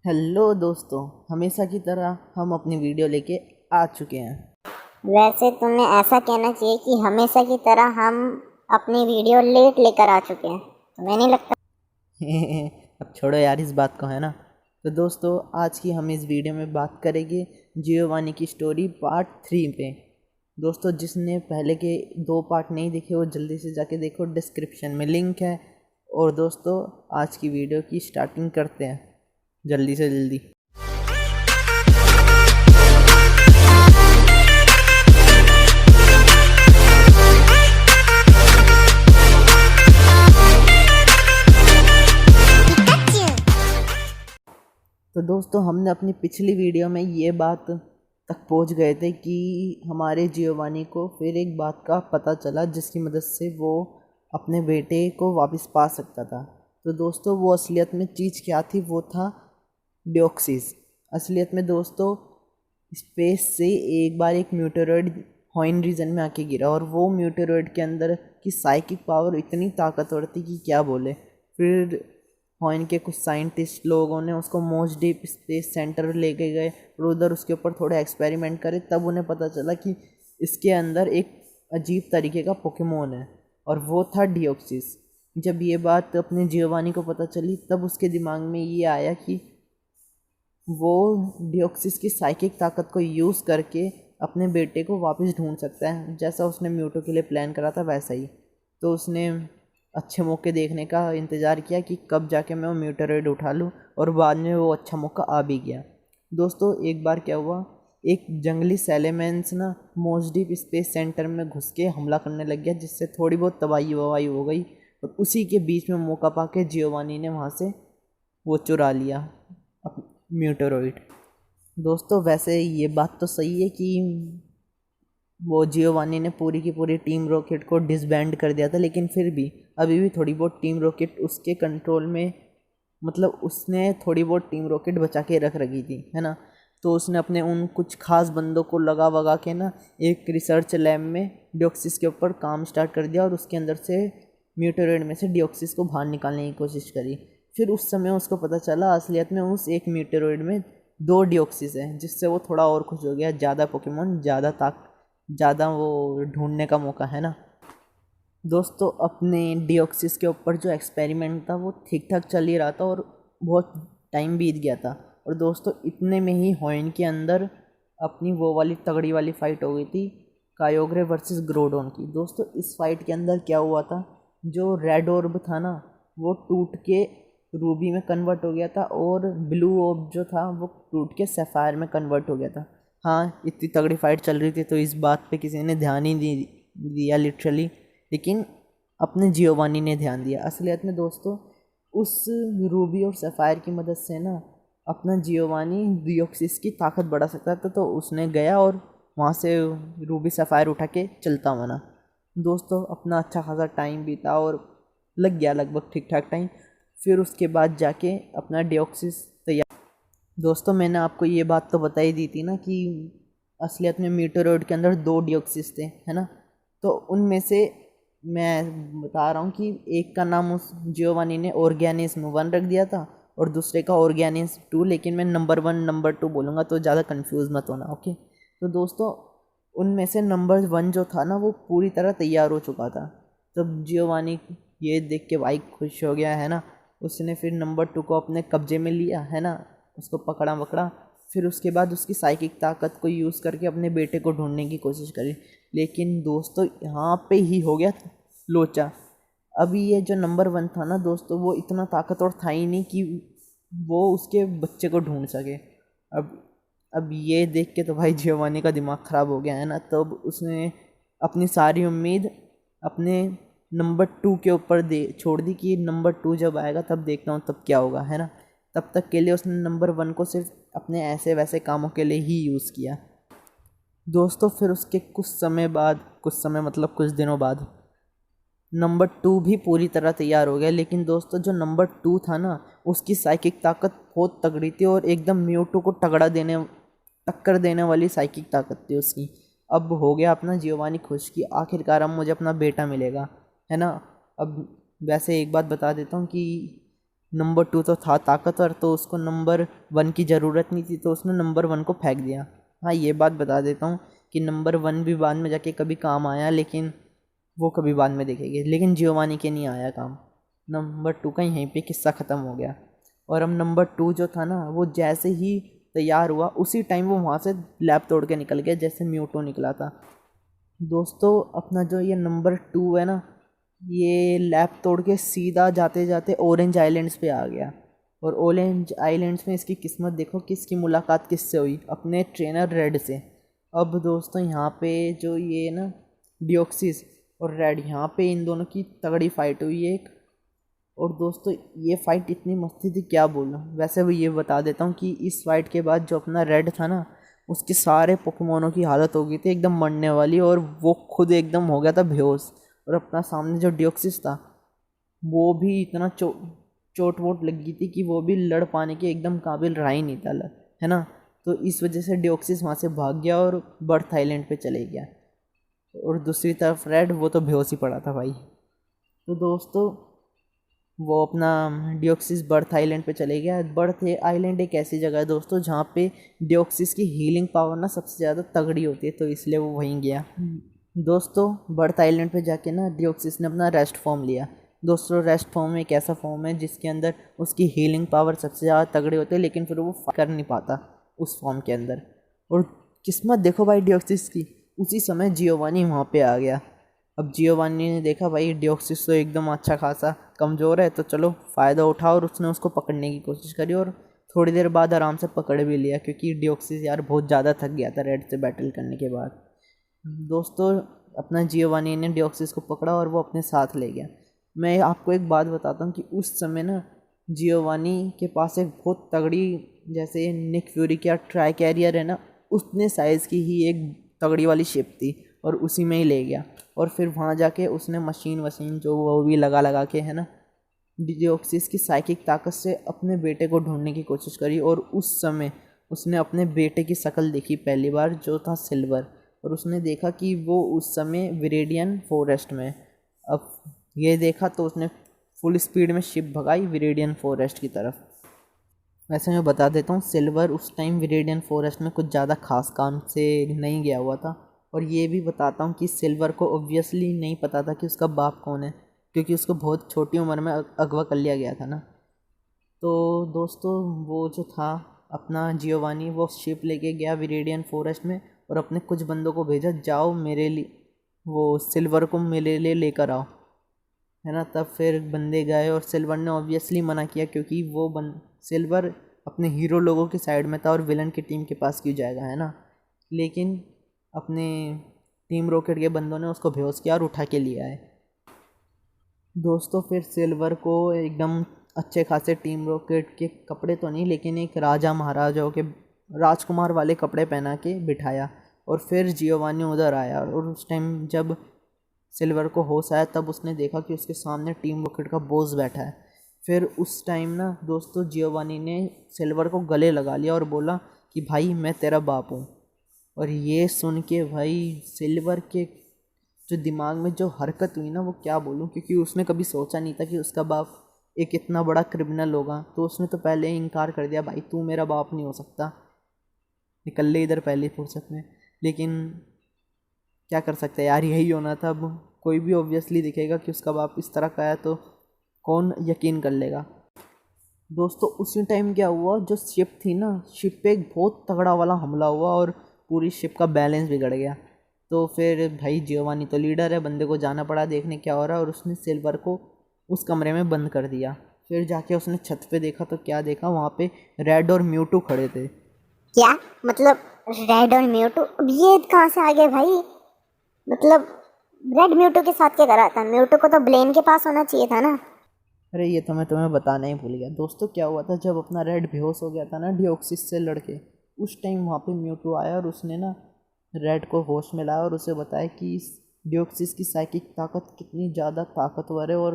Hello दोस्तों, हमेशा की तरह हम अपनी वीडियो लेके आ चुके हैं। वैसे तुम्हें ऐसा कहना चाहिए कि हमेशा की तरह हम अपनी वीडियो लेट लेकर आ चुके हैं। तुम्हें नहीं लगता? अब छोड़ो यार इस बात को, है ना। तो दोस्तों, आज की हम इस वीडियो में बात करेंगे जियोवानी की स्टोरी पार्ट 3 पे। दोस्तों, जिसने पहले के 2 पार्ट नहीं देखे वो जल्दी से जाके देखो, डिस्क्रिप्शन में लिंक है। और दोस्तों, आज की वीडियो की स्टार्टिंग करते हैं जल्दी से जल्दी। तो दोस्तों, हमने अपनी पिछली वीडियो में ये बात तक पहुंच गए थे कि हमारे जियोवानी को फिर एक बात का पता चला जिसकी मदद से वो अपने बेटे को वापस पा सकता था। तो दोस्तों, वो असलियत में चीज़ क्या थी? वो था डिओक्सिस। असलियत में दोस्तों, स्पेस से एक बार एक म्यूटेरॉइड हॉइन रीजन में आके गिरा और वो म्यूटेरॉइड के अंदर की साइकिक पावर इतनी ताकतवर थी कि क्या बोले। फिर हॉइन के कुछ साइंटिस्ट लोगों ने उसको मोस्ट डीप स्पेस सेंटर लेके गए और उधर उसके ऊपर थोड़े एक्सपेरिमेंट करे। तब उन्हें पता चला कि इसके अंदर एक अजीब तरीके का पोकेमोन है और वो था डिओक्सिस। जब ये बात अपने जियोवानी को पता चली तब उसके दिमाग में ये आया कि वो डिओक्सिस की साइकिक ताकत को यूज़ करके अपने बेटे को वापस ढूंढ सकता है, जैसा उसने म्यूटो के लिए प्लान करा था वैसा ही। तो उसने अच्छे मौके देखने का इंतज़ार किया कि कब जाके मैं वो म्यूटेरॉइड उठा लूँ, और बाद में वो अच्छा मौका आ भी गया। दोस्तों, एक बार क्या हुआ, एक जंगली सेलेमेंस ना मोस्ट डीप स्पेस सेंटर में घुस के हमला करने लग गया, जिससे थोड़ी बहुत तबाही वबाही हो गई। और उसी के बीच में मौका पाके जियोवानी ने वहाँ से वो चुरा लिया म्यूटेरॉइड। दोस्तों, वैसे ये बात तो सही है कि वो जियोवानी ने पूरी की पूरी टीम रॉकेट को डिसबैंड कर दिया था, लेकिन फिर भी अभी भी थोड़ी बहुत टीम रॉकेट उसके कंट्रोल में, मतलब उसने थोड़ी बहुत टीम रॉकेट बचा के रख रखी थी, है ना। तो उसने अपने उन कुछ खास बंदों को लगा वगा के ना एक रिसर्च लैब में डिओक्सिस के ऊपर काम स्टार्ट कर दिया और उसके अंदर से म्यूटेरॉइड में से डिओक्सिस को बाहर निकालने की कोशिश करी। फिर उस समय उसको पता चला असलियत में उस एक म्यूटेरॉइड में 2 डिओक्सिस है, जिससे वो थोड़ा और खुश हो गया। ज़्यादा पोकेमोन, ज़्यादा वो ढूंढने का मौका, है ना। दोस्तों, अपने डिओक्सिस के ऊपर जो एक्सपेरिमेंट था वो ठीक ठाक चल ही रहा था और बहुत टाइम बीत गया था। और दोस्तों, इतने में ही हॉइन के अंदर अपनी वो वाली तगड़ी वाली फाइट हो गई थी, कायोग्रे वर्सेस ग्रोडोन की। दोस्तों, इस फाइट के अंदर क्या हुआ था, जो रेड ऑर्ब था ना वो टूट के रूबी में कन्वर्ट हो गया था और ब्लू ऑर्ब जो था वो टूट के सैफायर में कन्वर्ट हो गया था। हाँ, इतनी तगड़ी फाइट चल रही थी तो इस बात पे किसी ने ध्यान ही नहीं दिया लिटरली, लेकिन अपने जियोवानी ने ध्यान दिया। असलियत में दोस्तों, उस रूबी और सफ़ायर की मदद से ना अपना जियोवानी डिओक्सिस की ताकत बढ़ा सकता था। तो उसने गया और वहाँ से रूबी सफ़ायर उठा के चलता बना। दोस्तों, अपना अच्छा खासा टाइम बीता और लग गया लगभग ठीक ठाक टाइम। फिर उसके बाद जाके अपना डिओक्सिस तैयार। दोस्तों, मैंने आपको ये बात तो बता ही दी थी ना कि असलियत में मीटरोइड के अंदर 2 डिओक्सिस थे, है ना। तो उनमें से मैं बता रहा हूँ कि एक का नाम उस जियोवानी ने ऑर्गेनिज्म 1 रख दिया था और दूसरे का ऑर्गेनिज्म 2, लेकिन मैं नंबर 1 नंबर 2 बोलूँगा तो ज़्यादा कंफ्यूज मत होना, ओके। तो दोस्तों, उनमें से नंबर 1 जो था ना वो पूरी तरह तैयार हो चुका था। तब जियोवानी ये देख के भाई खुश हो गया, है ना। उसने फिर नंबर 2 को अपने कब्जे में लिया, है ना, उसको पकड़ा वकड़ा। फिर उसके बाद उसकी साइकिक ताकत को यूज़ करके अपने बेटे को ढूंढने की कोशिश करी। लेकिन दोस्तों, यहाँ पे ही हो गया लोचा। अभी ये जो नंबर 1 था ना दोस्तों, वो इतना ताकतवर था ही नहीं कि वो उसके बच्चे को ढूंढ सके। अब ये देख के तो भाई जियोवानी का दिमाग ख़राब हो गया, है ना। तब उसने अपनी सारी उम्मीद अपने नंबर 2 के ऊपर दे छोड़ दी कि नंबर 2 जब आएगा तब देखता हूँ तब क्या होगा, है ना। तब तक के लिए उसने नंबर 1 को सिर्फ अपने ऐसे वैसे कामों के लिए ही यूज़ किया। दोस्तों, फिर उसके कुछ समय मतलब कुछ दिनों बाद नंबर 2 भी पूरी तरह तैयार हो गया। लेकिन दोस्तों, जो नंबर 2 था ना उसकी साइकिक ताकत बहुत तगड़ी थी और एकदम म्यूटू को टक्कर देने वाली साइकिक ताकत थी उसकी। अब हो गया अपना जियोवानी खुश कि आखिरकार अब मुझे अपना बेटा मिलेगा, है ना। अब वैसे एक बात बता देता हूँ कि नंबर 2 तो था ताकतवर, तो उसको नंबर 1 की ज़रूरत नहीं थी, तो उसने नंबर 1 को फेंक दिया। हाँ, ये बात बता देता हूँ कि नंबर 1 भी बाद में जाके कभी काम आया, लेकिन वो कभी बाद में देखेंगे, लेकिन जियोवानी के नहीं आया काम। नंबर 2 का यहीं पे किस्सा ख़त्म हो गया। और अब नंबर 2 जो था ना, वो जैसे ही तैयार हुआ उसी टाइम वो वहाँ से लैब तोड़ के निकल गया, जैसे म्यूटो निकला था। दोस्तों, अपना जो ये नंबर 2 है ना, ये लैब तोड़ के सीधा जाते जाते ऑरेंज आइलैंड्स पे आ गया। और ऑरेंज आइलैंड्स में इसकी किस्मत देखो कि इसकी मुलाकात किससे हुई, अपने ट्रेनर रेड से। अब दोस्तों, यहाँ पे जो ये ना डियोक्सिस और रेड, यहाँ पे इन दोनों की तगड़ी फाइट हुई एक। और दोस्तों, ये फाइट इतनी मस्ती थी क्या बोलूं। वैसे भी ये बता देता हूँ कि इस फाइट के बाद जो अपना रेड था ना, उसके सारे पोकेमोनों की हालत हो गई थी एकदम मरने वाली, और वो खुद एकदम हो गया था बेहोश। और अपना सामने जो डियोक्सिस था, वो भी इतना चोट वोट लग गई थी कि वो भी लड़ पाने के एकदम काबिल रहा ही नहीं था, है ना। तो इस वजह से डियोक्सिस वहाँ से भाग गया और बर्थ आइलैंड पे चले गया। और दूसरी तरफ रेड, वो तो बेहोश ही पड़ा था भाई। तो दोस्तों, वो अपना डियोक्सिस बर्थ आइलैंड पे चले गया। बर्थ आइलैंड एक ऐसी जगह है दोस्तों जहाँ पे डियोक्सिस की हीलिंग पावर ना सबसे ज़्यादा तगड़ी होती है, तो इसलिए वो वहीं गया। दोस्तों, बर्थ आइलैंड पे जाके ना डियोक्सिस ने अपना रेस्ट फॉर्म लिया। दोस्तों, रेस्ट फॉर्म एक ऐसा फॉर्म है जिसके अंदर उसकी हीलिंग पावर सबसे ज़्यादा तगड़ी होती है, लेकिन फिर वो कर नहीं पाता उस फॉर्म के अंदर। और किस्मत देखो भाई डियोक्सिस की, उसी समय जियोवानी वहाँ पे आ गया। अब जियोवानी ने देखा भाई डियोक्सिस तो एकदम अच्छा खासा कमज़ोर है, तो चलो फ़ायदा उठा और उसने उसको पकड़ने की कोशिश करी, और थोड़ी देर बाद आराम से पकड़ भी लिया, क्योंकि डियोक्सिस यार बहुत ज़्यादा थक गया था रेड से बैटल करने के बाद। दोस्तों, अपना जियोवानी ने डियोक्सिस को पकड़ा और वो अपने साथ ले गया। मैं आपको एक बात बताता हूँ कि उस समय ना जियोवानी के पास एक बहुत तगड़ी, जैसे निक फ्यूरी का ट्राई कैरियर है ना, उतने साइज़ की ही एक तगड़ी वाली शिप थी, और उसी में ही ले गया। और फिर वहाँ जाके उसने मशीन वशीन जो वो भी लगा लगा के, है ना, डियोक्सिस की साइकिक ताकत से अपने बेटे को ढूंढने की कोशिश करी। और उस समय उसने अपने बेटे की शक्ल देखी पहली बार, जो था सिल्वर। और उसने देखा कि वो उस समय विरेडियन फॉरेस्ट में। अब ये देखा तो उसने फुल स्पीड में शिप भगाई विरेडियन फॉरेस्ट की तरफ। वैसे मैं बता देता हूँ, सिल्वर उस टाइम विरेडियन फॉरेस्ट में कुछ ज़्यादा खास काम से नहीं गया हुआ था। और ये भी बताता हूँ कि सिल्वर को ऑब्वियसली नहीं पता था कि उसका बाप कौन है, क्योंकि उसको बहुत छोटी उम्र में अगवा कर लिया गया था ना। तो दोस्तों, वो जो था अपना जियोवानी, वो शिप लेके गया विरेडियन फॉरेस्ट में, और अपने कुछ बंदों को भेजा, जाओ मेरे लिए वो सिल्वर को मेरे लिए लेकर आओ, है ना। तब फिर बंदे गए, और सिल्वर ने ऑब्वियसली मना किया, क्योंकि वो सिल्वर अपने हीरो लोगों की साइड में था, और विलन की टीम के पास क्यों जाएगा, है ना। लेकिन अपने टीम रॉकेट के बंदों ने उसको बेहोश किया और उठा के लिया है। दोस्तों, फिर सिल्वर को एकदम अच्छे खासे टीम रॉकेट के कपड़े तो नहीं, लेकिन एक राजा महाराजाओं के राजकुमार वाले कपड़े पहना के बिठाया, और फिर जियोवानी उधर आया। और उस टाइम जब सिल्वर को होश आया, तब उसने देखा कि उसके सामने टीम रॉकेट का बॉस बैठा है। फिर उस टाइम ना दोस्तों, जियोवानी ने सिल्वर को गले लगा लिया और बोला कि भाई मैं तेरा बाप हूँ। और ये सुन के भाई सिल्वर के जो दिमाग में जो हरकत हुई ना, वो क्या बोलूँ, क्योंकि उसने कभी सोचा नहीं था कि उसका बाप एक इतना बड़ा क्रिमिनल होगा। तो उसने तो पहले ही इनकार कर दिया, भाई तू मेरा बाप नहीं हो सकता, निकल ले इधर पहली फुर्सत में। लेकिन क्या कर सकते हैं यार, यही होना था। अब कोई भी ऑब्वियसली दिखेगा कि उसका बाप इस तरह का है, तो कौन यकीन कर लेगा। दोस्तों, उसी टाइम क्या हुआ, जो शिप थी ना, शिप पे एक बहुत तगड़ा वाला हमला हुआ, और पूरी शिप का बैलेंस बिगड़ गया। तो फिर भाई जियोवानी तो लीडर है, बंदे को जाना पड़ा देखने क्या हो रहा है, और उसने सिल्वर को उस कमरे में बंद कर दिया। फिर जाके उसने छत पे देखा, तो क्या देखा, वहाँ पे रेड और म्यूटू खड़े थे। क्या मतलब, रेड और म्यूटू? अब ये कहाँ से आ गए भाई? मतलब रेड म्यूटू के साथ क्या करा था? म्यूटू को तो ब्लेन के पास होना चाहिए था ना। अरे ये तो मैं तुम्हें बताना ही भूल गया। दोस्तों, क्या हुआ था, जब अपना रेड बेहोश हो गया था ना डियोक्सिस से लड़के, उस टाइम वहाँ पे म्यूटू आया, और उसने ना रेड को होश में लाया और उसे बताया कि इस डियोक्सिस की साइकिक ताकत कितनी ज़्यादा ताकतवर है, और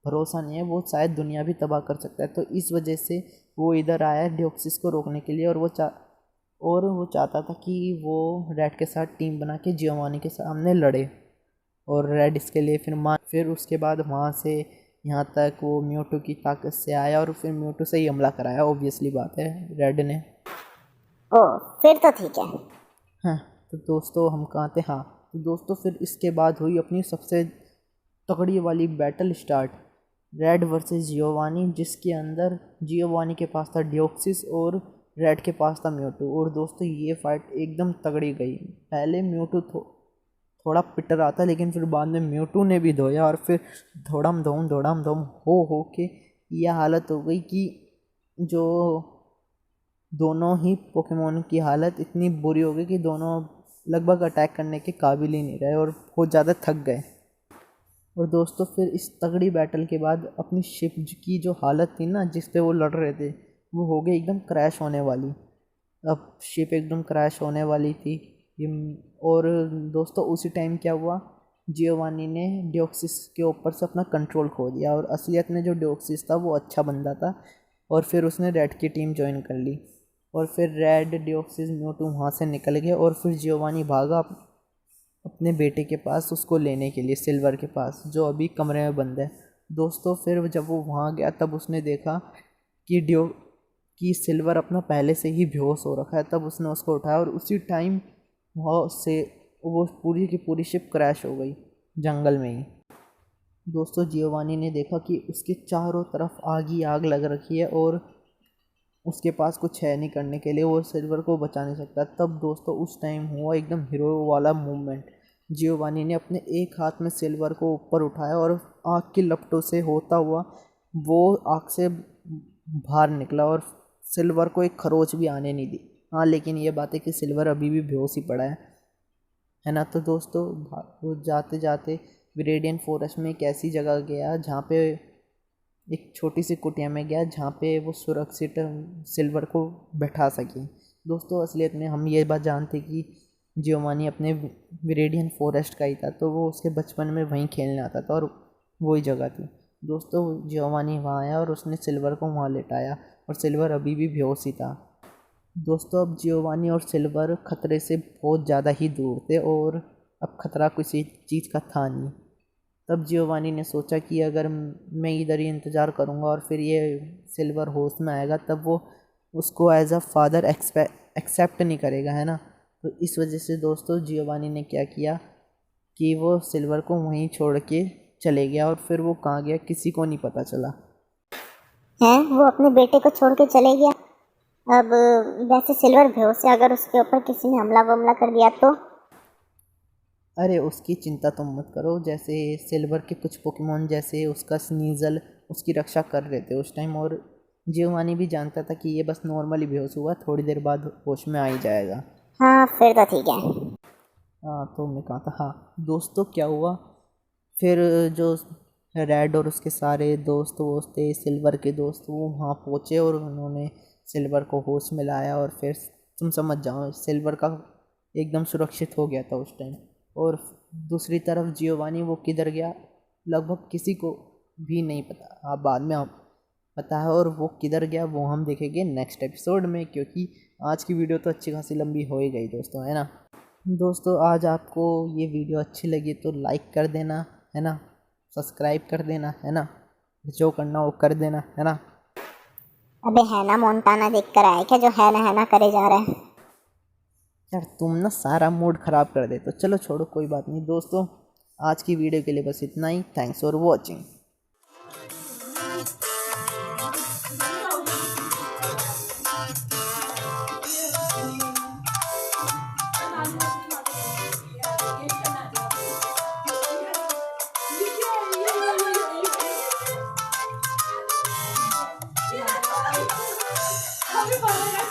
भरोसा नहीं है, वो शायद दुनिया भी तबाह कर सकता है। तो इस वजह से वो इधर आया है डियोक्सिस को रोकने के लिए, और वो चाहता था कि वो रेड के साथ टीम बना के जियोवानी के सामने लड़े, और रेड इसके लिए फिर उसके बाद वहाँ से यहाँ तक वो म्यूटू की ताकत से आया और फिर म्यूटू से ही हमला कराया, ऑब्वियसली बात है रेड ने। ओ फिर तो ठीक है। हाँ तो दोस्तों हम कहाँ थे, हाँ तो दोस्तों फिर इसके बाद हुई अपनी सबसे तगड़ी वाली battle start, red versus Giovanni, जिसके अंदर जियोवानी के पास था डिओक्सिस और रेड के पास था म्यूटू। और दोस्तों ये फाइट एकदम तगड़ी गई। पहले म्यूटू थोड़ा पिट रहा था, लेकिन फिर बाद में म्यूटू ने भी धोया और फिर धोड़म धोम हो के यह हालत हो गई कि जो दोनों ही पोकेमोन की हालत इतनी बुरी हो गई कि दोनों लगभग अटैक करने के काबिल ही नहीं रहे और बहुत ज़्यादा थक गए। और दोस्तों फिर इस तगड़ी बैटल के बाद अपनी शिप की जो हालत थी ना जिस पे वो लड़ रहे थे, वो हो गई एकदम क्रैश होने वाली। अब शिप एकदम क्रैश होने वाली थी ये। और दोस्तों उसी टाइम क्या हुआ, जियोवानी ने डिओक्सिस के ऊपर से अपना कंट्रोल खो दिया और असलियत में जो डिओक्सिस था वो अच्छा बंदा था। और फिर उसने रेड की टीम ज्वाइन कर ली और फिर रेड डिओक्सिस म्यूटू वहाँ से निकल गए और फिर जियोवानी भागा अपने बेटे के पास उसको लेने के लिए, सिल्वर के पास जो अभी कमरे में बंद है। दोस्तों फिर जब वो वहाँ गया तब उसने देखा कि सिल्वर अपना पहले से ही बेहोश हो रखा है। तब उसने उसको उठाया और उसी टाइम वहाँ से वो पूरी की पूरी शिप क्रैश हो गई जंगल में ही। दोस्तों जियोवानी ने देखा कि उसके चारों तरफ आग ही आग लग रखी है और उसके पास कुछ है नहीं करने के लिए, वो सिल्वर को बचा नहीं सकता। तब दोस्तों उस टाइम हुआ एकदम हीरो वाला मूवमेंट। जियोवानी ने अपने एक हाथ में सिल्वर को ऊपर उठाया और आग की लपटों से होता हुआ वो आग से बाहर निकला और सिल्वर को एक खरोच भी आने नहीं दी। हाँ लेकिन ये बात है कि सिल्वर अभी भी बेहोश ही पड़ा है ना। तो दोस्तों वो जाते जाते विरेडियन फॉरेस्ट में एक ऐसी जगह गया जहाँ पे एक छोटी सी कुटिया में गया जहाँ पे वो सुरक्षित सिल्वर को बैठा सके। दोस्तों असलियत में हम ये बात जानते कि जियोवानी अपने विरेडियन फॉरेस्ट का ही था, तो वो उसके बचपन में वहीं खेलने आता था और वही जगह थी। दोस्तों जियोवानी वहाँ आया और उसने सिल्वर को वहाँ लेटाया और सिल्वर अभी भी बेहोश ही था। दोस्तों अब जियोवानी और सिल्वर खतरे से बहुत ज़्यादा ही दूर थे और अब खतरा किसी चीज़ का था नहीं। तब जियोवानी ने सोचा कि अगर मैं इधर ही इंतज़ार करूँगा और फिर ये सिल्वर होश में आएगा तब वो उसको एज अ फादर एक्सेप्ट नहीं करेगा, है ना। तो इस वजह से दोस्तों जियोवानी ने क्या किया कि वो सिल्वर को वहीं छोड़ के चले गया और फिर वो कहाँ गया किसी को नहीं पता चला। हैं वो अपने बेटे को छोड़ के चले गया। अब वैसे सिल्वर बेहोश है, अगर उसके ऊपर किसी ने हमला कर दिया तो? अरे उसकी चिंता तुम मत करो, जैसे सिल्वर के कुछ पोकेमोन जैसे उसका स्नीजल उसकी रक्षा कर रहे थे उस टाइम, और जियोवानी भी जानता था कि ये बस नॉर्मली बेहोश हुआ, थोड़ी देर बाद होश में आ ही जाएगा। हाँ फिर तो ठीक है। हाँ तो मैं कहा था, हाँ दोस्तों क्या हुआ फिर जो रेड और उसके सारे दोस्त वोस्त थे, सिल्वर के दोस्त, वो वहाँ पहुँचे और उन्होंने सिल्वर को होश में लाया और फिर तुम समझ जाओ सिल्वर का एकदम सुरक्षित हो गया था उस टाइम। और दूसरी तरफ जियोवानी वो किधर गया लगभग किसी को भी नहीं पता। हाँ बाद में हम पता है और वो किधर गया वो हम देखेंगे नेक्स्ट एपिसोड में, क्योंकि आज की वीडियो तो अच्छी खासी लंबी हो ही गई दोस्तों, है ना। दोस्तों आज आपको ये वीडियो अच्छी लगी तो लाइक कर देना, है ना, सब्सक्राइब कर देना, है ना, जो करना वो कर देना, है ना। अबे है ना मोन्टाना देख कर आया क्या जो है ना करे जा रहा है? यार तुम ना सारा मूड ख़राब कर दे, तो चलो छोड़ो कोई बात नहीं दोस्तों, आज की वीडियो के लिए बस इतना ही। Thanks for watching. Happy birthday.